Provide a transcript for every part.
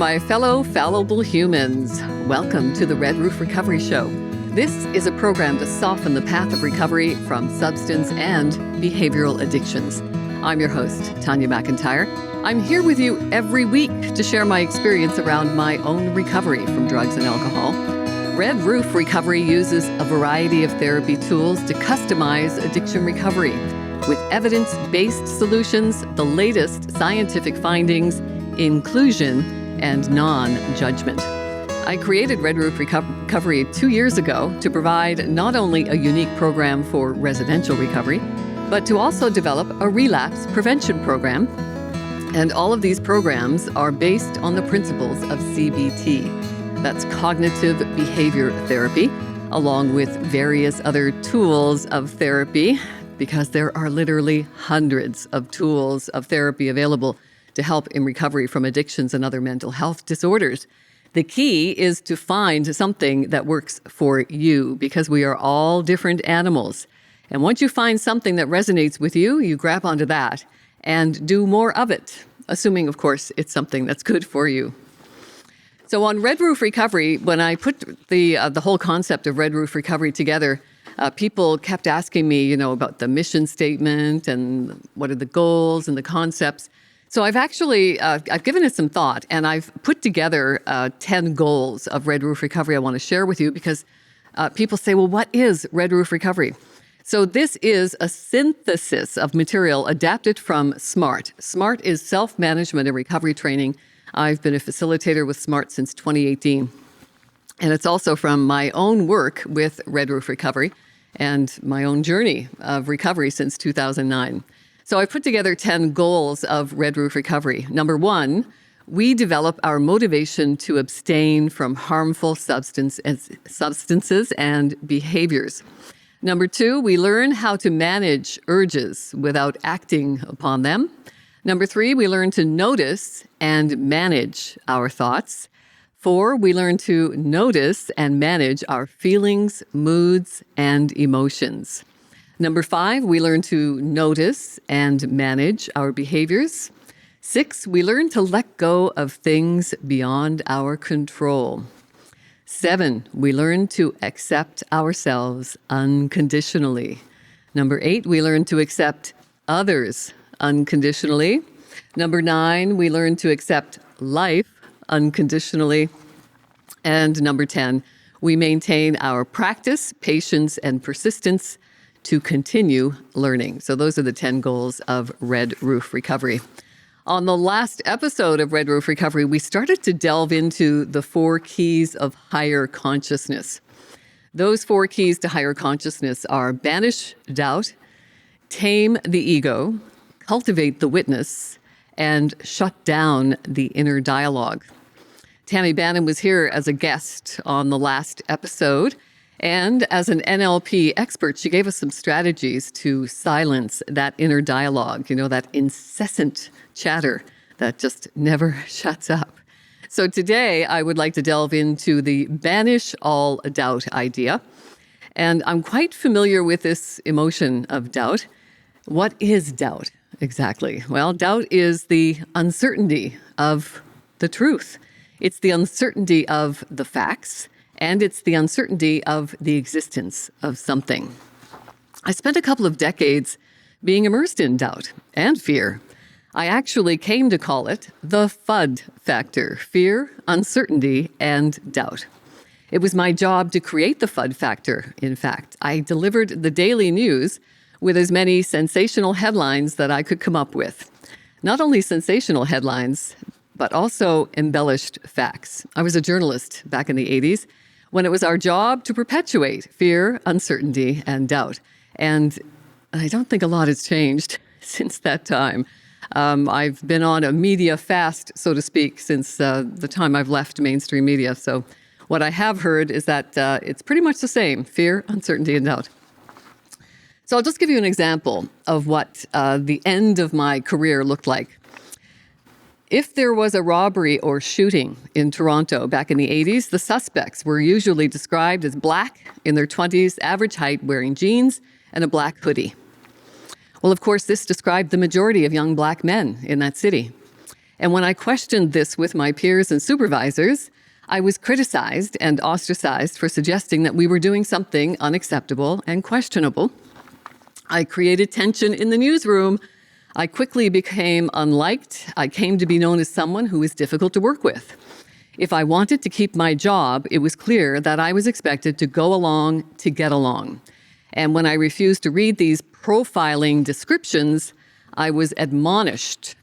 my fellow fallible humans. Welcome to the Red Roof Recovery Show. This is a program to soften the path of recovery from substance and behavioral addictions. I'm your host, Tanya McIntyre. I'm here with you every week to share my experience around my own recovery from drugs and alcohol. Red Roof Recovery uses a variety of therapy tools to customize addiction recovery with evidence-based solutions, the latest scientific findings, inclusion, and non-judgment. I created Red Roof Recovery 2 years ago to provide not only a unique program for residential recovery, but to also develop a relapse prevention program. And all of these programs are based on the principles of CBT. That's Cognitive Behavioural Therapy, along with various other tools of therapy, because there are literally hundreds of tools of therapy available to help in recovery from addictions and other mental health disorders. The key is to find something that works for you, because we are all different animals. And once you find something that resonates with you, you grab onto that and do more of it, assuming, of course, it's something that's good for you. So on Red Roof Recovery, when I put the whole concept of Red Roof Recovery together, people kept asking me, about the mission statement and what are the goals and the concepts. So I've actually, I've given it some thought, and I've put together 10 goals of Red Roof Recovery I want to share with you, because people say, well, what is Red Roof Recovery? So this is a synthesis of material adapted from SMART. SMART is self-management and recovery training. I've been a facilitator with SMART since 2018. And it's also from my own work with Red Roof Recovery and my own journey of recovery since 2009. So I put together 10 goals of Red Roof Recovery. Number 1, we develop our motivation to abstain from harmful substances and behaviors. Number 2, we learn how to manage urges without acting upon them. Number 3, we learn to notice and manage our thoughts. 4, we learn to notice and manage our feelings, moods, and emotions. Number 5, we learn to notice and manage our behaviors. 6, we learn to let go of things beyond our control. 7, we learn to accept ourselves unconditionally. Number 8, we learn to accept others unconditionally. Number 9, we learn to accept life unconditionally. And number 10, we maintain our practice, patience, and persistence to continue learning. So those are the 10 goals of Red Roof Recovery. On the last episode of Red Roof Recovery, we started to delve into the 4 keys of higher consciousness. Those 4 keys to higher consciousness are banish doubt, tame the ego, cultivate the witness, and shut down the inner dialogue. Tammy Bannon was here as a guest on the last episode. And as an NLP expert, she gave us some strategies to silence that inner dialogue, that incessant chatter that just never shuts up. So today, I would like to delve into the banish all doubt idea. And I'm quite familiar with this emotion of doubt. What is doubt exactly? Well, doubt is the uncertainty of the truth. It's the uncertainty of the facts. And it's the uncertainty of the existence of something. I spent a couple of decades being immersed in doubt and fear. I actually came to call it the FUD factor: fear, uncertainty, and doubt. It was my job to create the FUD factor, in fact. I delivered the daily news with as many sensational headlines that I could come up with. Not only sensational headlines, but also embellished facts. I was a journalist back in the 80s, when it was our job to perpetuate fear, uncertainty, and doubt. And I don't think a lot has changed since that time. I've been on a media fast, so to speak, since the time I've left mainstream media. So what I have heard is that it's pretty much the same: fear, uncertainty, and doubt. So I'll just give you an example of what the end of my career looked like. If there was a robbery or shooting in Toronto back in the 80s, the suspects were usually described as black, in their 20s, average height, wearing jeans and a black hoodie. Well, of course, this described the majority of young black men in that city. And when I questioned this with my peers and supervisors, I was criticized and ostracized for suggesting that we were doing something unacceptable and questionable. I created tension in the newsroom. I quickly became unliked. I came to be known as someone who was difficult to work with. If I wanted to keep my job, it was clear that I was expected to go along to get along. And when I refused to read these profiling descriptions, I was admonished,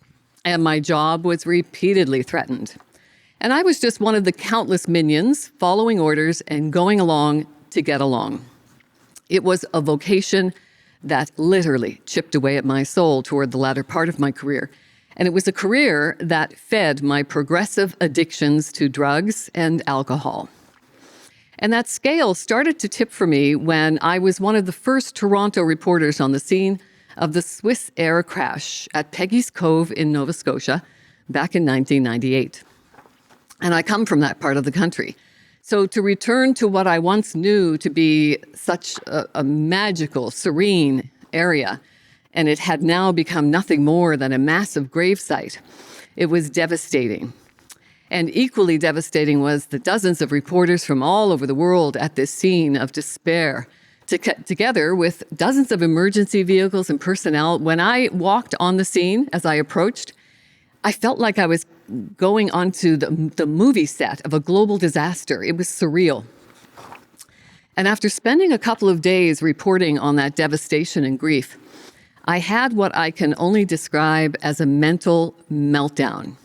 and my job was repeatedly threatened. And I was just one of the countless minions following orders and going along to get along. It was a vocation that literally chipped away at my soul toward the latter part of my career. And it was a career that fed my progressive addictions to drugs and alcohol. And that scale started to tip for me when I was one of the first Toronto reporters on the scene of the Swiss Air crash at Peggy's Cove in Nova Scotia back in 1998. And I come from that part of the country. So to return to what I once knew to be such a magical, serene area, and it had now become nothing more than a massive gravesite, it was devastating. And equally devastating was the dozens of reporters from all over the world at this scene of despair, together with dozens of emergency vehicles and personnel. When I walked on the scene, as I approached, I felt like I was going onto the movie set of a global disaster. It was surreal. And after spending a couple of days reporting on that devastation and grief, I had what I can only describe as a mental meltdown.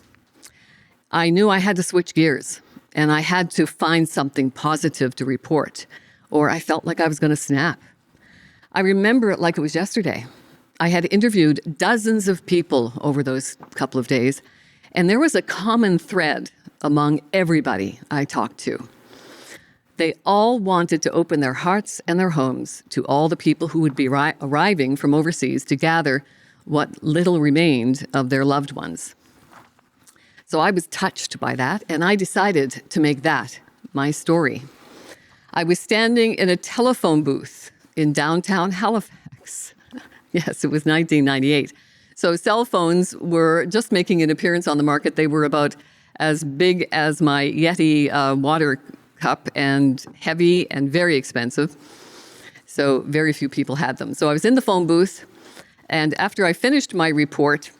I knew I had to switch gears, and I had to find something positive to report, or I felt like I was going to snap. I remember it like it was yesterday. I had interviewed dozens of people over those couple of days, and there was a common thread among everybody I talked to. They all wanted to open their hearts and their homes to all the people who would be arriving from overseas to gather what little remained of their loved ones. So I was touched by that, and I decided to make that my story. I was standing in a telephone booth in downtown Halifax. Yes, it was 1998. So cell phones were just making an appearance on the market. They were about as big as my Yeti water cup and heavy and very expensive. So very few people had them. So I was in the phone booth, and after I finished my report,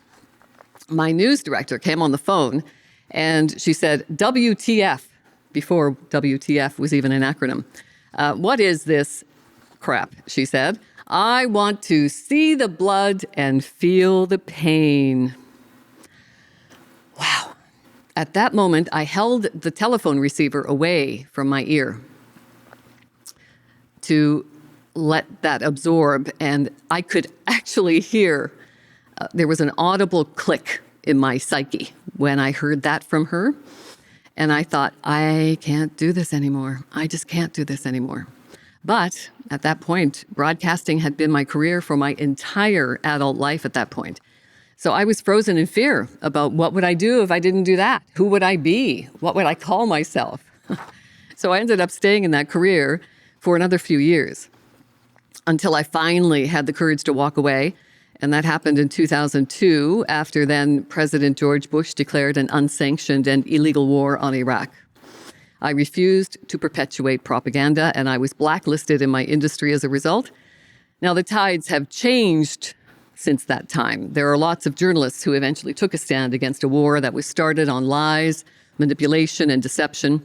my news director came on the phone and she said, WTF, before WTF was even an acronym. What is this crap, she said. I want to see the blood and feel the pain. Wow. At that moment, I held the telephone receiver away from my ear to let that absorb, and I could actually hear there was an audible click in my psyche when I heard that from her. And I thought, I can't do this anymore. I just can't do this anymore. But at that point, broadcasting had been my career for my entire adult life at that point. So I was frozen in fear about what would I do if I didn't do that? Who would I be? What would I call myself? So I ended up staying in that career for another few years until I finally had the courage to walk away. And that happened in 2002, after then President George Bush declared an unsanctioned and illegal war on Iraq. I refused to perpetuate propaganda, and I was blacklisted in my industry as a result. Now, the tides have changed since that time. There are lots of journalists who eventually took a stand against a war that was started on lies, manipulation, and deception.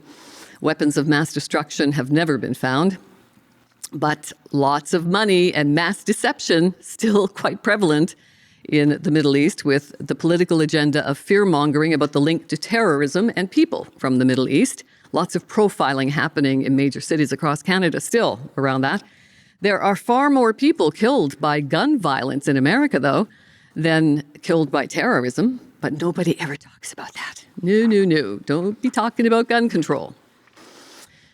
Weapons of mass destruction have never been found. But lots of money and mass deception still quite prevalent in the Middle East, with the political agenda of fear-mongering about the link to terrorism and people from the Middle East. Lots of profiling happening in major cities across Canada still around that. There are far more people killed by gun violence in America, though, than killed by terrorism. But nobody ever talks about that. No. Don't be talking about gun control.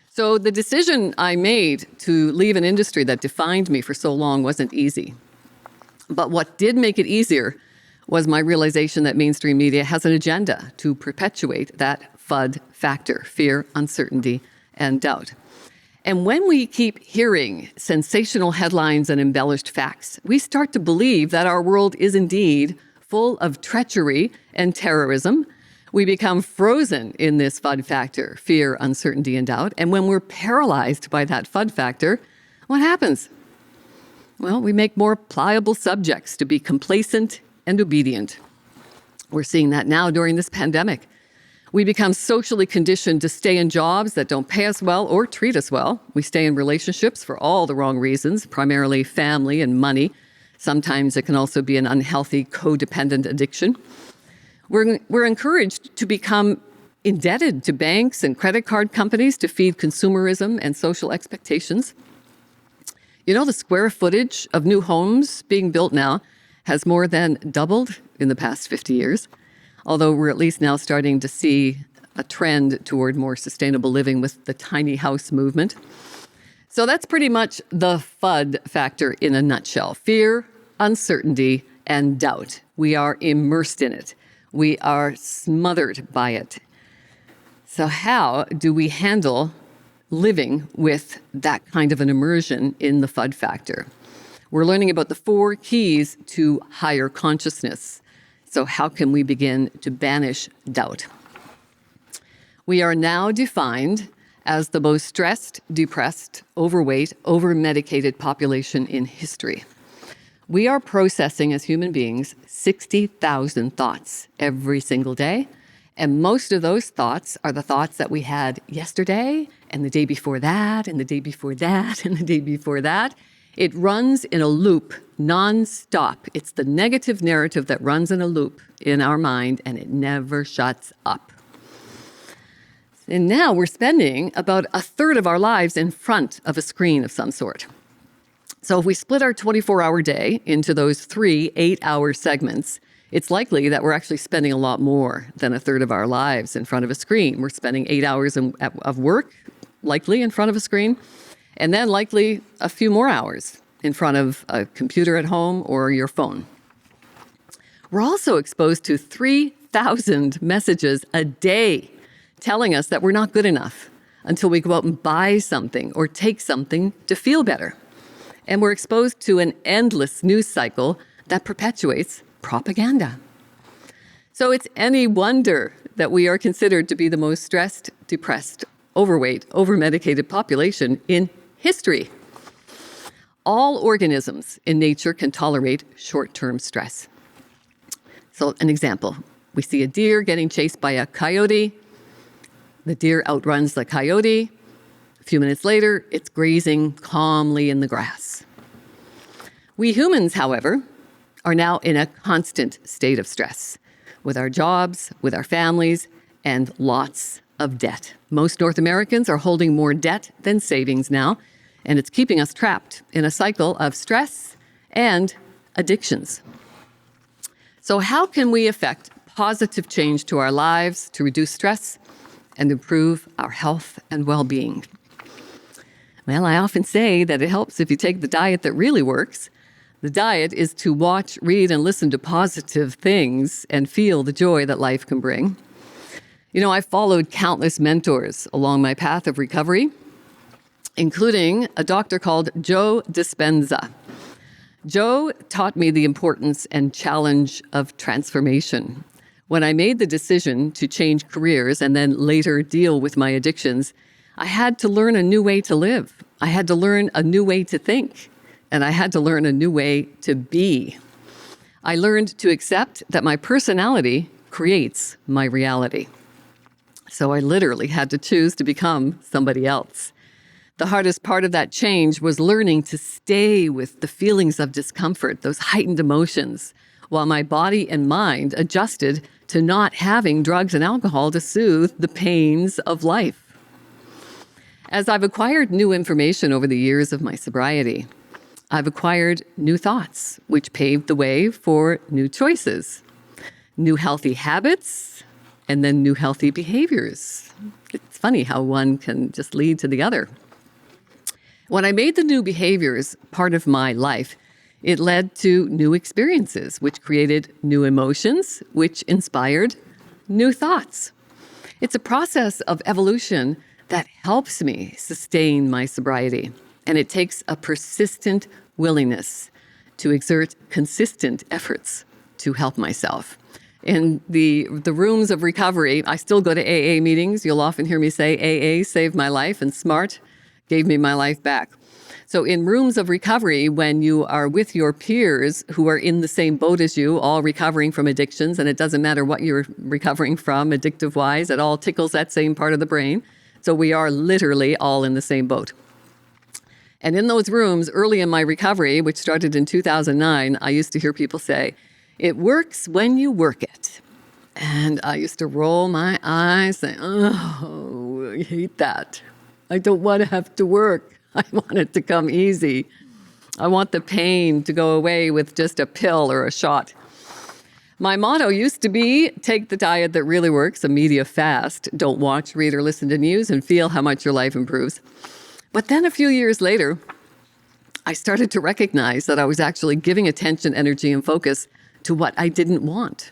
So the decision I made to leave an industry that defined me for so long wasn't easy. But what did make it easier was my realization that mainstream media has an agenda to perpetuate that FUD factor: fear, uncertainty, and doubt. And when we keep hearing sensational headlines and embellished facts, we start to believe that our world is indeed full of treachery and terrorism. We become frozen in this FUD factor, fear, uncertainty, and doubt. And when we're paralyzed by that FUD factor, what happens? Well, we make more pliable subjects to be complacent and obedient. We're seeing that now during this pandemic. We become socially conditioned to stay in jobs that don't pay us well or treat us well. We stay in relationships for all the wrong reasons, primarily family and money. Sometimes it can also be an unhealthy codependent addiction. We're encouraged to become indebted to banks and credit card companies to feed consumerism and social expectations. You know, the square footage of new homes being built now has more than doubled in the past 50 years, although we're at least now starting to see a trend toward more sustainable living with the tiny house movement. So that's pretty much the FUD factor in a nutshell. Fear, uncertainty, and doubt. We are immersed in it. We are smothered by it. So how do we handle living with that kind of an immersion in the FUD factor? We're learning about the 4 keys to higher consciousness. So how can we begin to banish doubt? We are now defined as the most stressed, depressed, overweight, over-medicated population in history. We are processing as human beings 60,000 thoughts every single day. And most of those thoughts are the thoughts that we had yesterday and the day before that and the day before that and the day before that. It runs in a loop non-stop. It's the negative narrative that runs in a loop in our mind, and it never shuts up. And now we're spending about a third of our lives in front of a screen of some sort. So if we split our 24-hour day into those 3 8-hour segments, it's likely that we're actually spending a lot more than a third of our lives in front of a screen. We're spending 8 hours of work, likely in front of a screen, and then likely a few more hours in front of a computer at home or your phone. We're also exposed to 3,000 messages a day telling us that we're not good enough until we go out and buy something or take something to feel better. And we're exposed to an endless news cycle that perpetuates propaganda. So it's any wonder that we are considered to be the most stressed, depressed, overweight, over-medicated population in history. All organisms in nature can tolerate short-term stress. So an example, we see a deer getting chased by a coyote. The deer outruns the coyote. A few minutes later, it's grazing calmly in the grass. We humans, however, are now in a constant state of stress with our jobs, with our families, and lots of debt. Most North Americans are holding more debt than savings now, and it's keeping us trapped in a cycle of stress and addictions. So how can we effect positive change to our lives to reduce stress and improve our health and well-being? Well, I often say that it helps if you take the diet that really works. The diet is to watch, read, and listen to positive things and feel the joy that life can bring. You know, I've followed countless mentors along my path of recovery, including a doctor called Joe Dispenza. Joe taught me the importance and challenge of transformation. When I made the decision to change careers and then later deal with my addictions, I had to learn a new way to live. I had to learn a new way to think, and I had to learn a new way to be. I learned to accept that my personality creates my reality. So I literally had to choose to become somebody else. The hardest part of that change was learning to stay with the feelings of discomfort, those heightened emotions, while my body and mind adjusted to not having drugs and alcohol to soothe the pains of life. As I've acquired new information over the years of my sobriety, I've acquired new thoughts, which paved the way for new choices, new healthy habits, and then new healthy behaviors. It's funny how one can just lead to the other. When I made the new behaviors part of my life, it led to new experiences, which created new emotions, which inspired new thoughts. It's a process of evolution that helps me sustain my sobriety, and it takes a persistent willingness to exert consistent efforts to help myself. In the rooms of recovery, I still go to AA meetings. You'll often hear me say, AA saved my life and SMART gave me my life back. So in rooms of recovery, when you are with your peers who are in the same boat as you, all recovering from addictions, and it doesn't matter what you're recovering from addictive-wise, it all tickles that same part of the brain. So we are literally all in the same boat. And in those rooms, early in my recovery, which started in 2009, I used to hear people say, "It works when you work it." And I used to roll my eyes, saying, "Oh, I hate that. I don't want to have to work. I want it to come easy. I want the pain to go away with just a pill or a shot." My motto used to be, take the diet that really works, a media fast. Don't watch, read, or listen to news, and feel how much your life improves. But then a few years later, I started to recognize that I was actually giving attention, energy, and focus to what I didn't want.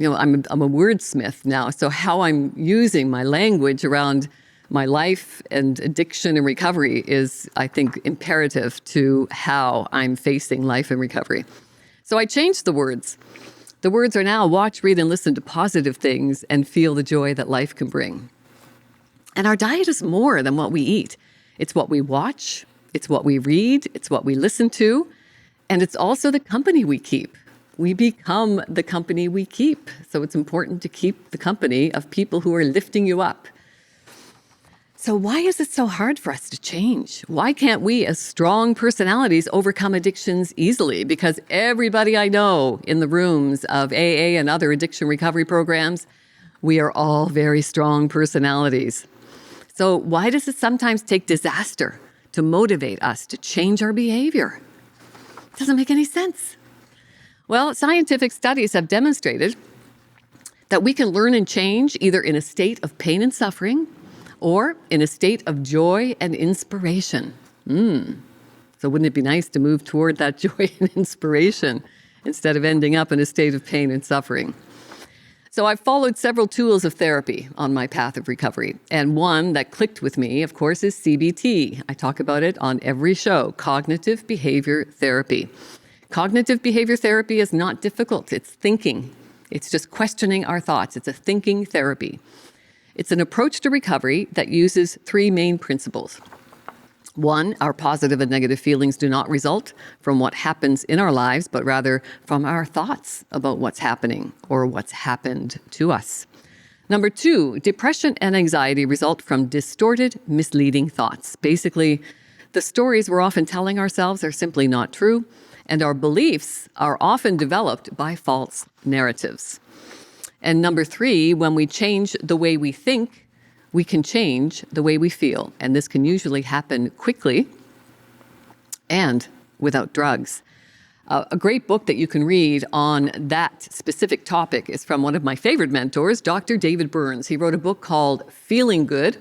I'm a wordsmith now, so how I'm using my language around my life and addiction and recovery is, I think, imperative to how I'm facing life and recovery. So I changed the words. The words are now watch, read, and listen to positive things and feel the joy that life can bring. And our diet is more than what we eat. It's what we watch, it's what we read, it's what we listen to, and it's also the company we keep. We become the company we keep. So it's important to keep the company of people who are lifting you up. So why is it so hard for us to change? Why can't we, as strong personalities, overcome addictions easily? Because everybody I know in the rooms of AA and other addiction recovery programs, we are all very strong personalities. So why does it sometimes take disaster to motivate us to change our behavior? It doesn't make any sense. Well, scientific studies have demonstrated that we can learn and change either in a state of pain and suffering or in a state of joy and inspiration. So wouldn't it be nice to move toward that joy and inspiration instead of ending up in a state of pain and suffering? So I've followed several tools of therapy on my path of recovery. And one that clicked with me, of course, is CBT. I talk about it on every show, Cognitive Behavior Therapy. Cognitive behavior therapy is not difficult. It's thinking. It's just questioning our thoughts. It's a thinking therapy. It's an approach to recovery that uses three main principles. One, our positive and negative feelings do not result from what happens in our lives, but rather from our thoughts about what's happening or what's happened to us. Number two, depression and anxiety result from distorted, misleading thoughts. Basically, the stories we're often telling ourselves are simply not true, and our beliefs are often developed by false narratives. And number three, when we change the way we think, we can change the way we feel. And this can usually happen quickly and without drugs. A great book that you can read on that specific topic is from one of my favorite mentors, Dr. David Burns. He wrote a book called Feeling Good,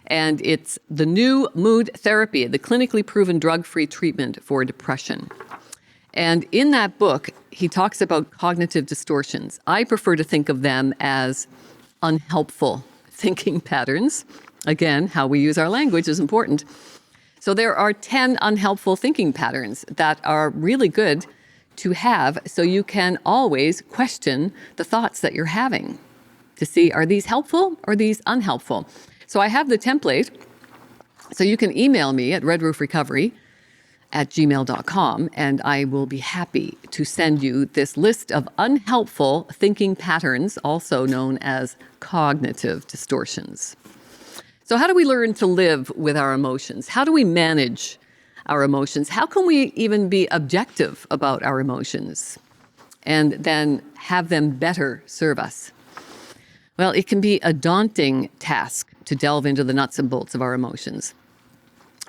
and it's the new mood therapy, the clinically proven drug-free treatment for depression. And in that book, he talks about cognitive distortions. I prefer to think of them as unhelpful thinking patterns. Again, how we use our language is important. So there are 10 unhelpful thinking patterns that are really good to have so you can always question the thoughts that you're having to see, are these helpful or are these unhelpful? So I have the template. So you can email me at redroofrecovery@gmail.com, and I will be happy to send you this list of unhelpful thinking patterns, also known as cognitive distortions. So how do we learn to live with our emotions? How do we manage our emotions? How can we even be objective about our emotions and then have them better serve us? Well, it can be a daunting task to delve into the nuts and bolts of our emotions.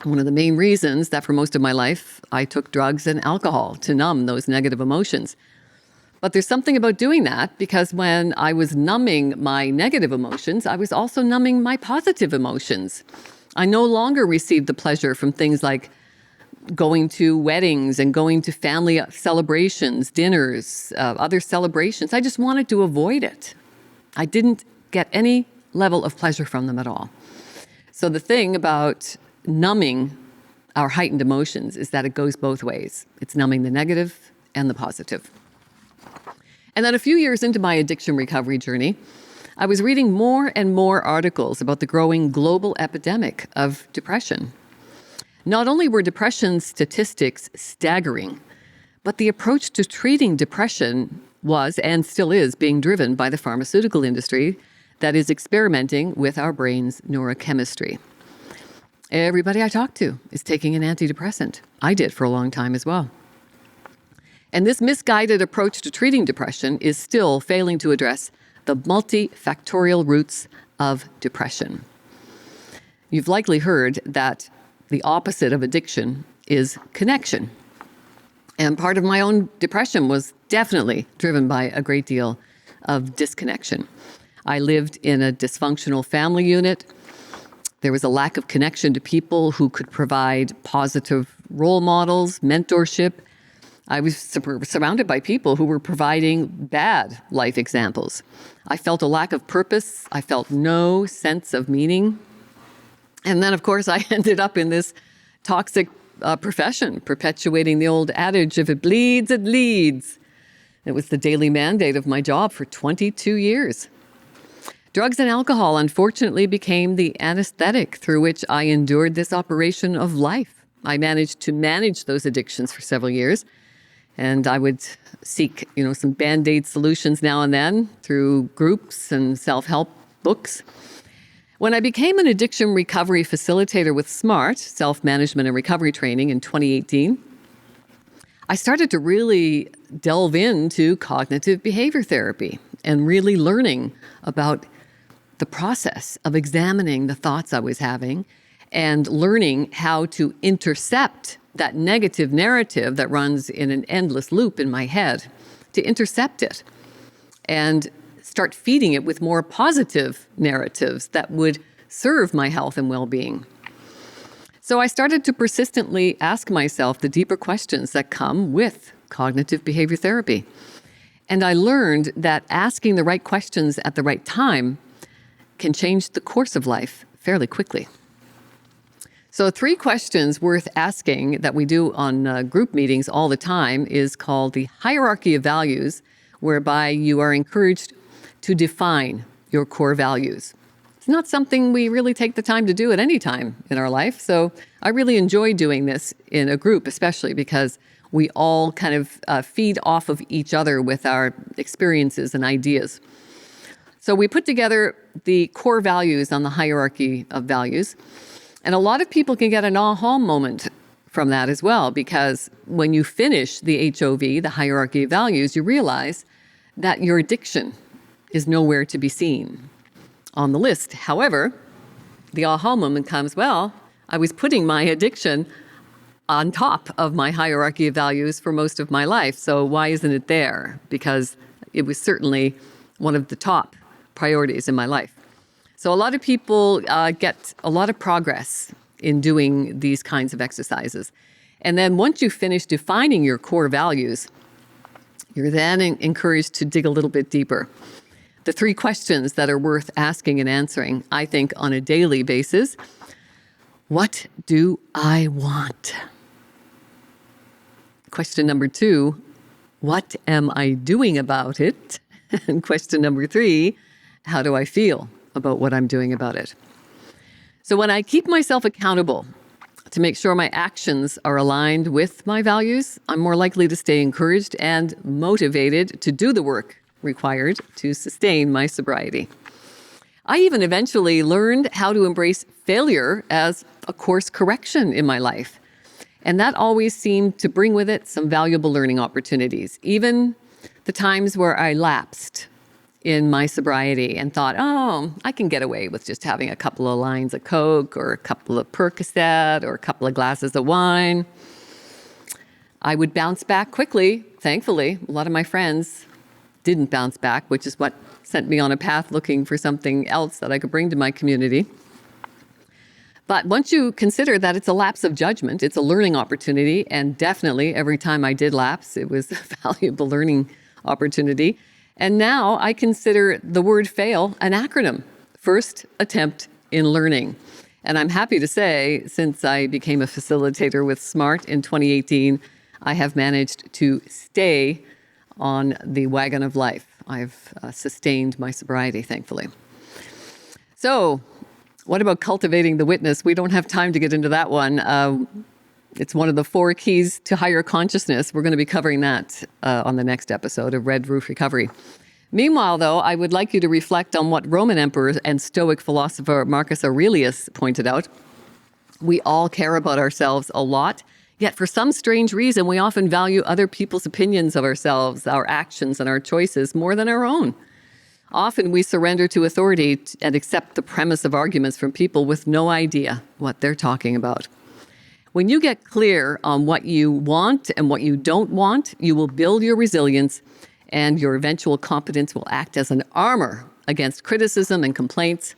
One of the main reasons that for most of my life, I took drugs and alcohol to numb those negative emotions. But there's something about doing that, because when I was numbing my negative emotions, I was also numbing my positive emotions. I no longer received the pleasure from things like going to weddings and going to family celebrations, dinners, other celebrations. I just wanted to avoid it. I didn't get any level of pleasure from them at all. So the thing about numbing our heightened emotions is that it goes both ways. It's numbing the negative and the positive. And then a few years into my addiction recovery journey, I was reading more and more articles about the growing global epidemic of depression. Not only were depression statistics staggering, but the approach to treating depression was and still is being driven by the pharmaceutical industry that is experimenting with our brain's neurochemistry. Everybody I talk to is taking an antidepressant. I did for a long time as well. And this misguided approach to treating depression is still failing to address the multifactorial roots of depression. You've likely heard that the opposite of addiction is connection. And part of my own depression was definitely driven by a great deal of disconnection. I lived in a dysfunctional family unit. There was a lack of connection to people who could provide positive role models, mentorship. I was surrounded by people who were providing bad life examples. I felt a lack of purpose. I felt no sense of meaning. And then, of course, I ended up in this toxic profession, perpetuating the old adage, if it bleeds, it leads. It was the daily mandate of my job for 22 years. Drugs and alcohol, unfortunately, became the anesthetic through which I endured this operation of life. I managed to manage those addictions for several years, and I would seek, some Band-Aid solutions now and then through groups and self-help books. When I became an addiction recovery facilitator with SMART, Self-Management and Recovery Training, in 2018, I started to really delve into cognitive behavior therapy and really learning about the process of examining the thoughts I was having and learning how to intercept that negative narrative that runs in an endless loop in my head, to intercept it and start feeding it with more positive narratives that would serve my health and well-being. So I started to persistently ask myself the deeper questions that come with cognitive behavior therapy. And I learned that asking the right questions at the right time can change the course of life fairly quickly. So 3 questions worth asking that we do on group meetings all the time is called the hierarchy of values, whereby you are encouraged to define your core values. It's not something we really take the time to do at any time in our life. So I really enjoy doing this in a group, especially because we all kind of feed off of each other with our experiences and ideas. So we put together the core values on the hierarchy of values. And a lot of people can get an aha moment from that as well, because when you finish the HOV, the hierarchy of values, you realize that your addiction is nowhere to be seen on the list. However, the aha moment comes, well, I was putting my addiction on top of my hierarchy of values for most of my life. So why isn't it there? Because it was certainly one of the top priorities in my life. So a lot of people get a lot of progress in doing these kinds of exercises. And then once you finish defining your core values, you're then encouraged to dig a little bit deeper. The 3 questions that are worth asking and answering, I think, on a daily basis. What do I want? Question number 2, what am I doing about it? And question number 3, how do I feel about what I'm doing about it? So when I keep myself accountable to make sure my actions are aligned with my values, I'm more likely to stay encouraged and motivated to do the work required to sustain my sobriety. I even eventually learned how to embrace failure as a course correction in my life. And that always seemed to bring with it some valuable learning opportunities, even the times where I lapsed in my sobriety and thought, oh, I can get away with just having a couple of lines of Coke or a couple of Percocet or a couple of glasses of wine. I would bounce back quickly, thankfully. A lot of my friends didn't bounce back, which is what sent me on a path looking for something else that I could bring to my community. But once you consider that it's a lapse of judgment, it's a learning opportunity, and definitely every time I did lapse, it was a valuable learning opportunity. And now I consider the word fail an acronym, first attempt in learning. And I'm happy to say, since I became a facilitator with SMART in 2018, I have managed to stay on the wagon of life. I've sustained my sobriety, thankfully. So, what about cultivating the witness? We don't have time to get into that one. It's one of the 4 keys to higher consciousness. We're going to be covering that on the next episode of Red Roof Recovery. Meanwhile, though, I would like you to reflect on what Roman emperor and Stoic philosopher Marcus Aurelius pointed out. We all care about ourselves a lot, yet for some strange reason, we often value other people's opinions of ourselves, our actions, and our choices more than our own. Often we surrender to authority and accept the premise of arguments from people with no idea what they're talking about. When you get clear on what you want and what you don't want, you will build your resilience, and your eventual competence will act as an armor against criticism and complaints.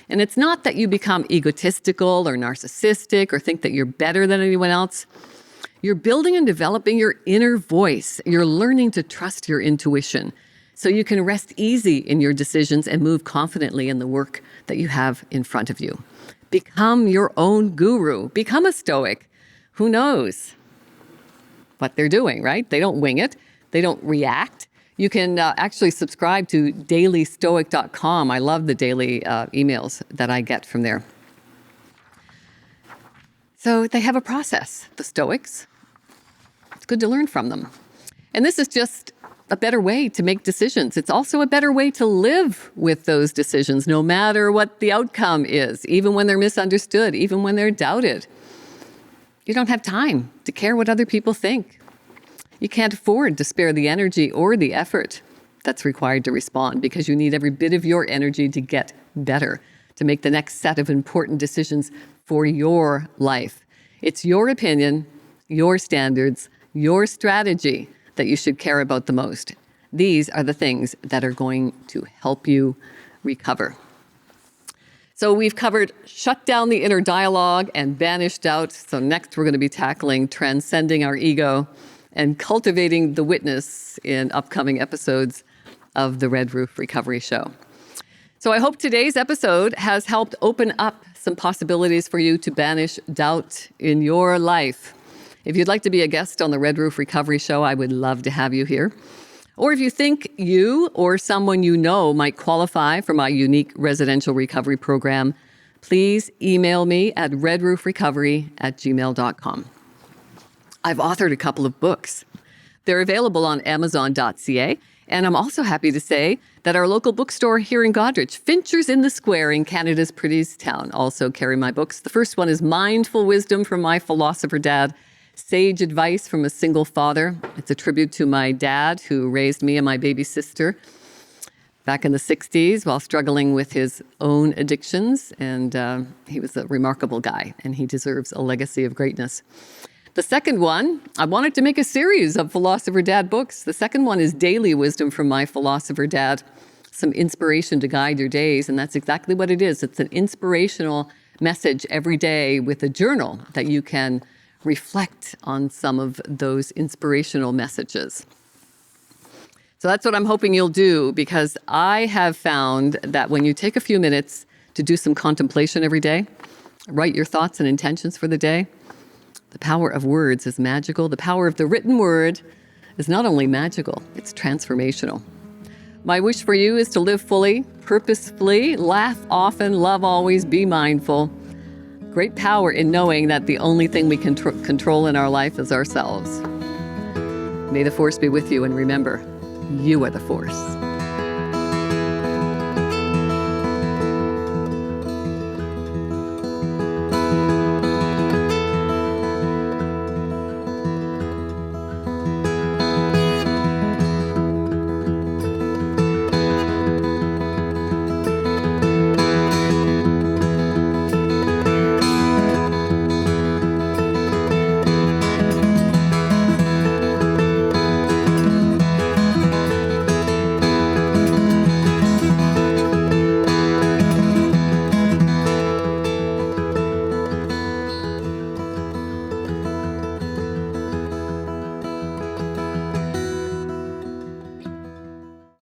And it's not that you become egotistical or narcissistic or think that you're better than anyone else. You're building and developing your inner voice. You're learning to trust your intuition so you can rest easy in your decisions and move confidently in the work that you have in front of you. Become your own guru. Become a Stoic. Who knows what they're doing, right? They don't wing it. They don't react. You can actually subscribe to dailystoic.com. I love the daily emails that I get from there. So they have a process, the Stoics. It's good to learn from them. And this is just a better way to make decisions. It's also a better way to live with those decisions, no matter what the outcome is, even when they're misunderstood, even when they're doubted. You don't have time to care what other people think. You can't afford to spare the energy or the effort that's required to respond, because you need every bit of your energy to get better, to make the next set of important decisions for your life. It's your opinion, your standards, your strategy that you should care about the most. These are the things that are going to help you recover. So we've covered shut down the inner dialogue and banish doubt. So next we're going to be tackling transcending our ego and cultivating the witness in upcoming episodes of the Red Roof Recovery Show. So I hope today's episode has helped open up some possibilities for you to banish doubt in your life. If you'd like to be a guest on the Red Roof Recovery Show, I would love to have you here. Or if you think you or someone you know might qualify for my unique residential recovery program, please email me at redroofrecovery@gmail.com. I've authored a couple of books. They're available on Amazon.ca, and I'm also happy to say that our local bookstore here in Goderich, Finchers in the Square in Canada's prettiest town, also carry my books. The first one is Mindful Wisdom from My Philosopher Dad, Sage Advice from a Single Father. It's a tribute to my dad, who raised me and my baby sister back in the 60s while struggling with his own addictions. And he was a remarkable guy, and he deserves a legacy of greatness. The second one, I wanted to make a series of Philosopher Dad books. The second one is Daily Wisdom from My Philosopher Dad, some inspiration to guide your days. And that's exactly what it is. It's an inspirational message every day with a journal that you can reflect on some of those inspirational messages. So that's what I'm hoping you'll do, because I have found that when you take a few minutes to do some contemplation every day, write your thoughts and intentions for the day, the power of words is magical. The power of the written word is not only magical, it's transformational. My wish for you is to live fully, purposefully, laugh often, love always, be mindful. Great power in knowing that the only thing we can control in our life is ourselves. May the force be with you, and remember, you are the force.